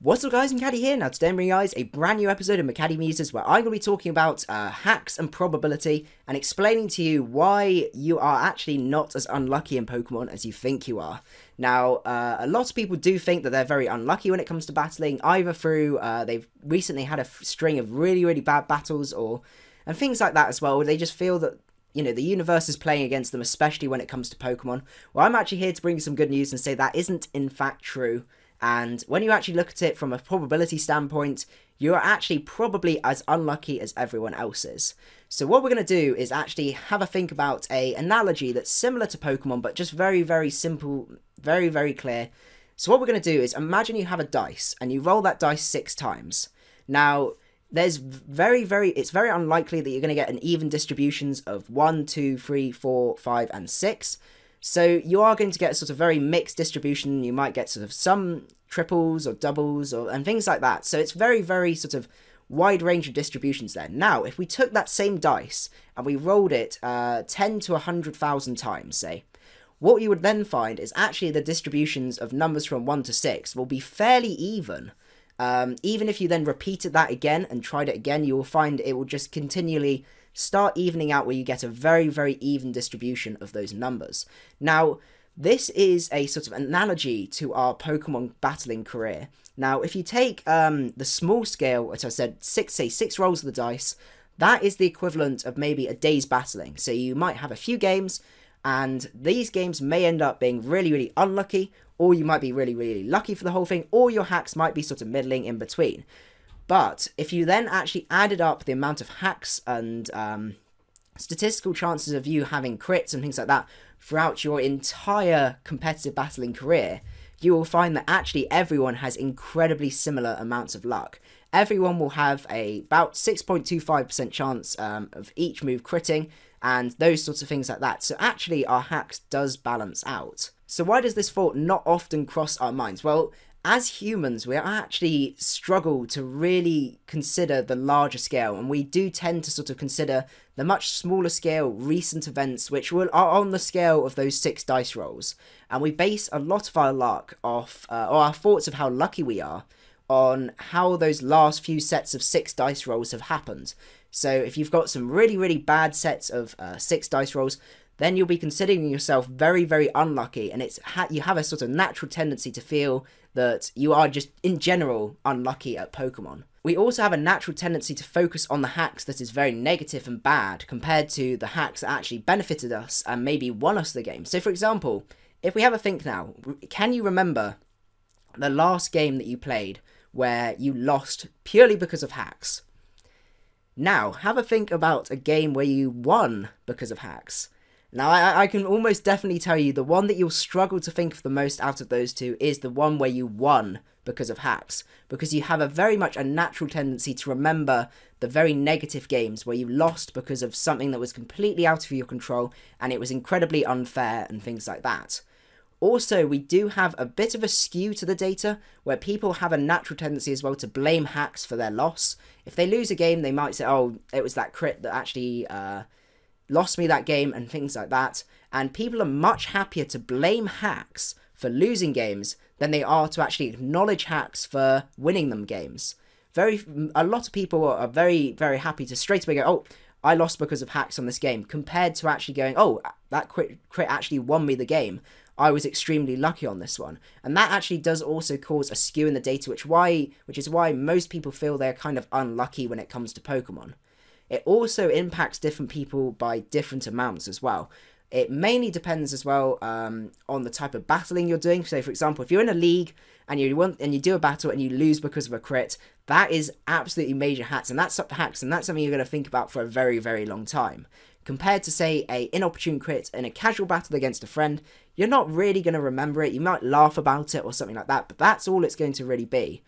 What's up guys, Macadii here. Now today I'm bringing you guys a brand new episode of Macadii Muses where I'm going to be talking about hacks and probability and explaining to you why you are actually not as unlucky in Pokemon as you think you are. Now, a lot of people do think that they're very unlucky when it comes to battling, either through they've recently had a string of really bad battles and things like that as well, where they just feel that the universe is playing against them, especially when it comes to Pokemon. Well, I'm actually here to bring you some good news and say that isn't in fact true. And when you actually look at it from a probability standpoint, you are actually probably as unlucky as everyone else is. So what we're going to do is actually have a think about an analogy that's similar to Pokemon, but just very simple, very clear. So what we're going to do is imagine you have a dice and you roll that dice 6 times. Now, it's very unlikely that you're going to get an even distributions of 1, 2, 3, 4, 5, and 6. So you are going to get a sort of very mixed distribution. You might get sort of some triples or doubles and things like that. So it's very sort of wide range of distributions there. Now, if we took that same dice and we rolled it 10 to 100,000 times, say, what you would then find is actually the distributions of numbers from 1 to 6 will be fairly even. Even if you then repeated that again and tried it again, you will find it will just continually start evening out where you get a very even distribution of those numbers. Now, this is a sort of analogy to our Pokemon battling career. Now, if you take the small scale, as I said, 6 rolls of the dice, that is the equivalent of maybe a day's battling. So you might have a few games, and these games may end up being really unlucky, or you might be really lucky for the whole thing, or your hacks might be sort of middling in between. But if you then actually added up the amount of hacks and statistical chances of you having crits and things like that throughout your entire competitive battling career, you will find that actually everyone has incredibly similar amounts of luck. Everyone will have about 6.25% chance of each move critting and those sorts of things like that. So actually our hacks does balance out. So why does this thought not often cross our minds? Well, as humans, we actually struggle to really consider the larger scale, and we do tend to sort of consider the much smaller scale recent events which are on the scale of those 6 dice rolls. And we base a lot of our luck off, or our thoughts of how lucky we are, on how those last few sets of 6 dice rolls have happened. So if you've got some really bad sets of 6 dice rolls, then you'll be considering yourself very unlucky, and you have a sort of natural tendency to feel that you are just in general unlucky at Pokemon. We also have a natural tendency to focus on the hacks that is very negative and bad compared to the hacks that actually benefited us and maybe won us the game. So for example, if we have a think now, can you remember the last game that you played where you lost purely because of hacks? Now, have a think about a game where you won because of hacks. Now, I can almost definitely tell you the one that you'll struggle to think of the most out of those two is the one where you won because of hacks, because you have a very much a natural tendency to remember the very negative games where you lost because of something that was completely out of your control and it was incredibly unfair and things like that. Also, we do have a bit of a skew to the data where people have a natural tendency as well to blame hacks for their loss. If they lose a game, they might say, oh, it was that crit that actually lost me that game and things like that. And people are much happier to blame hacks for losing games than they are to actually acknowledge hacks for winning them games. A lot of people are very happy to straight away go, oh, I lost because of hacks on this game, compared to actually going, oh, that crit actually won me the game. I was extremely lucky on this one. And that actually does also cause a skew in the data, which is why most people feel they're kind of unlucky when it comes to Pokemon. It also impacts different people by different amounts as well. It mainly depends as well on the type of battling you're doing. So, for example, if you're in a league and you do a battle and you lose because of a crit, that is absolutely major hacks, and that's something you're going to think about for a very long time. Compared to, say, a inopportune crit in a casual battle against a friend, you're not really going to remember it. You might laugh about it or something like that, but that's all it's going to really be.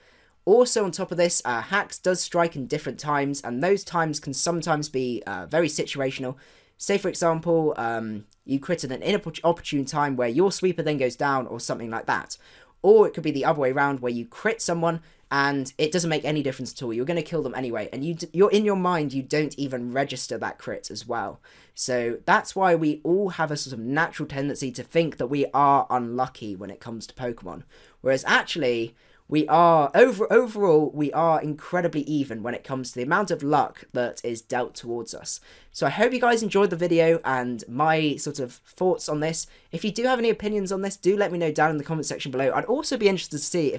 Also, on top of this, hacks does strike in different times, and those times can sometimes be very situational. Say, for example, you crit at an inopportune time where your sweeper then goes down or something like that. Or it could be the other way around where you crit someone and it doesn't make any difference at all. You're going to kill them anyway, and you're in your mind, you don't even register that crit as well. So that's why we all have a sort of natural tendency to think that we are unlucky when it comes to Pokemon. Whereas actually, we are overall we are incredibly even when it comes to the amount of luck that is dealt towards us. So I hope you guys enjoyed the video and my sort of thoughts on this. If you do have any opinions on this, do let me know down in the comment section below. I'd also be interested to see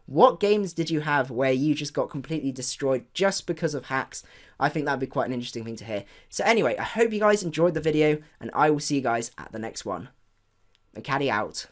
what games did you have where you just got completely destroyed just because of hacks. I think that'd be quite an interesting thing to hear. So anyway, I hope you guys enjoyed the video, and I will see you guys at the next one. Macadii out.